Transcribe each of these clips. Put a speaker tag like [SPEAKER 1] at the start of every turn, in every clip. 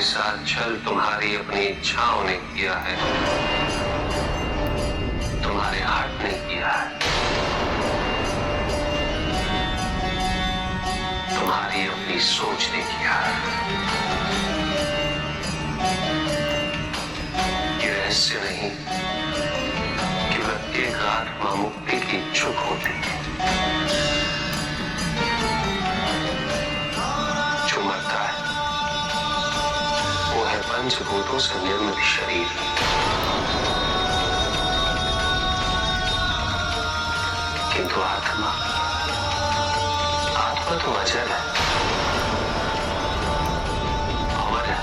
[SPEAKER 1] साथ छल तुम्हारी अपनी इच्छाओं ने किया है, तुम्हारे हार्ट ने किया है, तुम्हारी अपनी सोच ने किया है। ये रहस्य नहीं कि प्रत्येक आत्मा मुक्ति की इच्छुक होती है। जो मरता है वो है पंचभूतों से निर्मित शरीर। किंतु आत्मा तो अजर है, अमर है।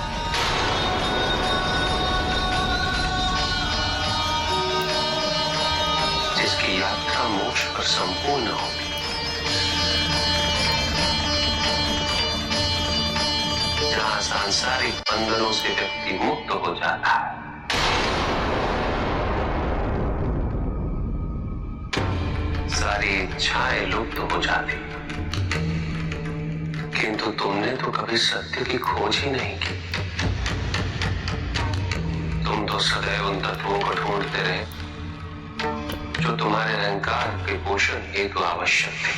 [SPEAKER 1] जिसकी यात्रा मोक्ष पर संपूर्ण होगी। जहां सांसारिक बंधनों से व्यक्ति मुक्त हो जाता है, सारी इच्छाएं लुप्त हो जाती। किंतु तुमने तो कभी सत्य की खोज ही नहीं की। तुम तो सदैव उन तत्वों को ढूंढते रहे जो तुम्हारे अहंकार के पोषण हेतु आवश्यक थे।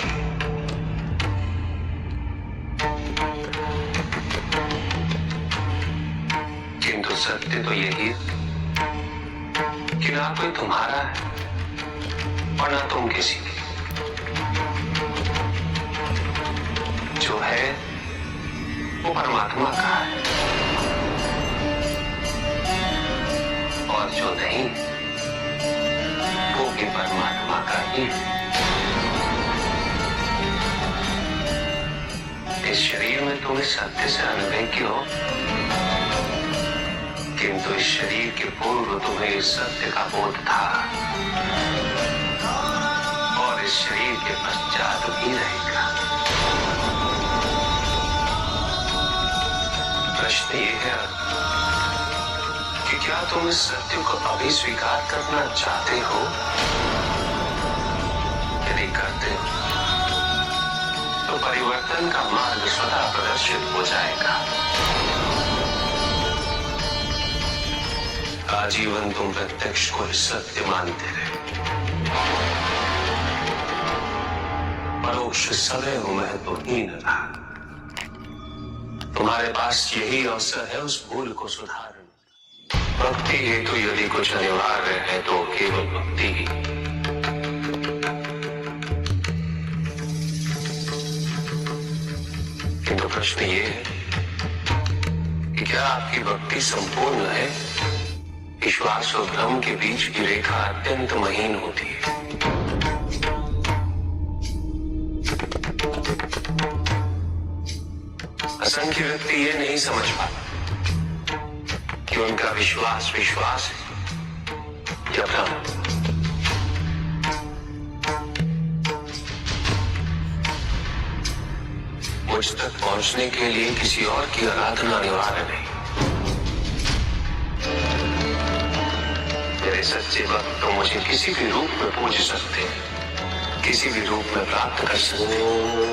[SPEAKER 1] किंतु सत्य तो यही है कि ना कोई तुम्हारा है और ना तुम किसी के। जो है वो परमात्मा का है और जो नहीं वो भी परमात्मा का ही है। इस शरीर में तुम इस सत्य से अनभिज्ञ हो, किंतु इस शरीर के पूर्व तुम्हें इस सत्य का बोध था और इस शरीर के पश्चात भी रहेगा। प्रश्न ये है कि क्या तुम इस सत्य को अभी स्वीकार करना चाहते हो? यदि करते हो तो परिवर्तन का मार्ग स्वतः प्रदर्शित हो जाएगा। आजीवन तुम प्रत्यक्ष को सत्य मानते रहे, परोक्ष सदैव महत्वहीन रहा। तुम्हारे पास यही अवसर है उस भूल को सुधारने। भक्ति हेतु यदि कुछ अनिवार्य है तो केवल भक्ति ही। किंतु प्रश्न ये है कि क्या आपकी भक्ति संपूर्ण है? विश्वास और भ्रम के बीच की रेखा अत्यंत महीन होती है। असंख्य व्यक्ति ये नहीं समझ पाते कि उनका विश्वास विश्वास है या भ्रम। मुझ तक पहुंचने के लिए किसी और की आराधना अनिवार्य नहीं। मेरे सच्चे भक्त तो मुझे किसी भी रूप में पूज सकते हैं, किसी भी रूप में प्राप्त कर सकते हैं।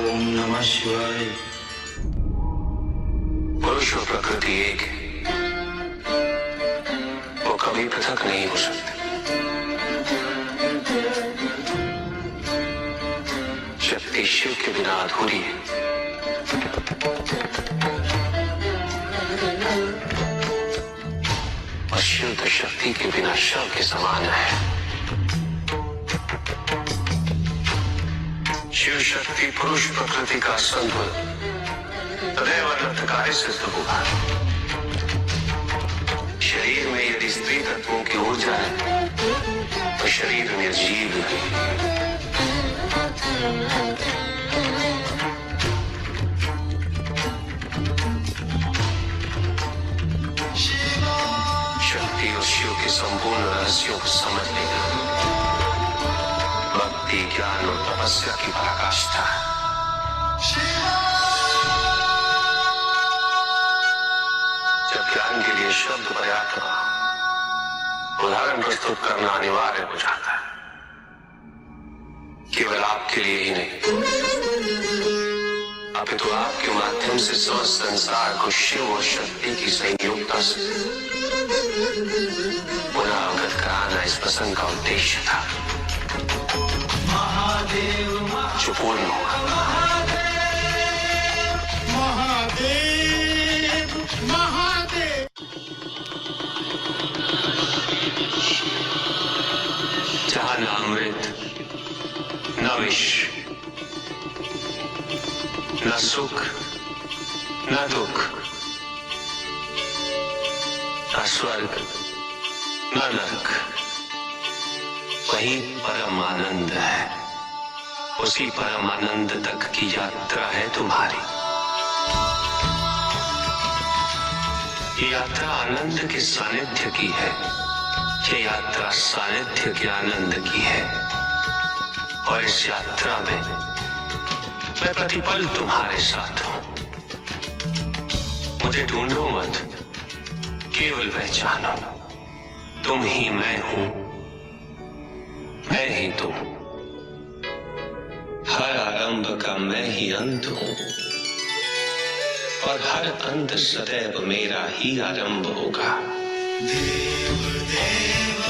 [SPEAKER 2] ओम नमः शिवाय।
[SPEAKER 1] पुरुष और प्रकृति एक है, वो कभी पृथक नहीं हो सकते। शक्ति शिव के बिना अधूरी है। और शिव तो शक्ति के बिना शव के समान है। शिव शक्ति पुरुष प्रकृति का संतुलन तदैव अनर्थकारी सिद्ध होगा। शरीर में यदि स्त्री तत्वों की ऊर्जा है तो शरीर निर्जीव है। शक्ति और शिव के संपूर्ण रहस्यों को समझ लेगा। भक्ति ज्ञान और तपस्या की पराकाष्ठा है। जब ज्ञान के लिए शब्द पर्याप्त हो, उदाहरण प्रस्तुत करना अनिवार्य हो जाता है। केवल आपके लिए ही नहीं, अपितु आपके माध्यम से समस्त संसार को शिव और शक्ति की संयोगता से पुनः अवगत कराना इस प्रसंग का उद्देश्य था, जो पूर्ण होगा।
[SPEAKER 2] महादेव महादेव।
[SPEAKER 1] जहां न अमृत न विष, न सुख न दुख, न स्वर्ग न नरक, वही परम आनंद है। उसी परम आनंद तक की यात्रा है तुम्हारी। ये यात्रा आनंद के सानिध्य की है, ये यात्रा सानिध्य के आनंद की है। और इस यात्रा में मैं प्रतिपल तुम्हारे साथ हूं। मुझे ढूंढो मत, केवल पहचानो, तुम ही मैं हूं, मैं ही तुम। हर आरंभ का मैं ही अंत हूं, और हर अंत सदैव मेरा ही आरंभ होगा।
[SPEAKER 2] देव देव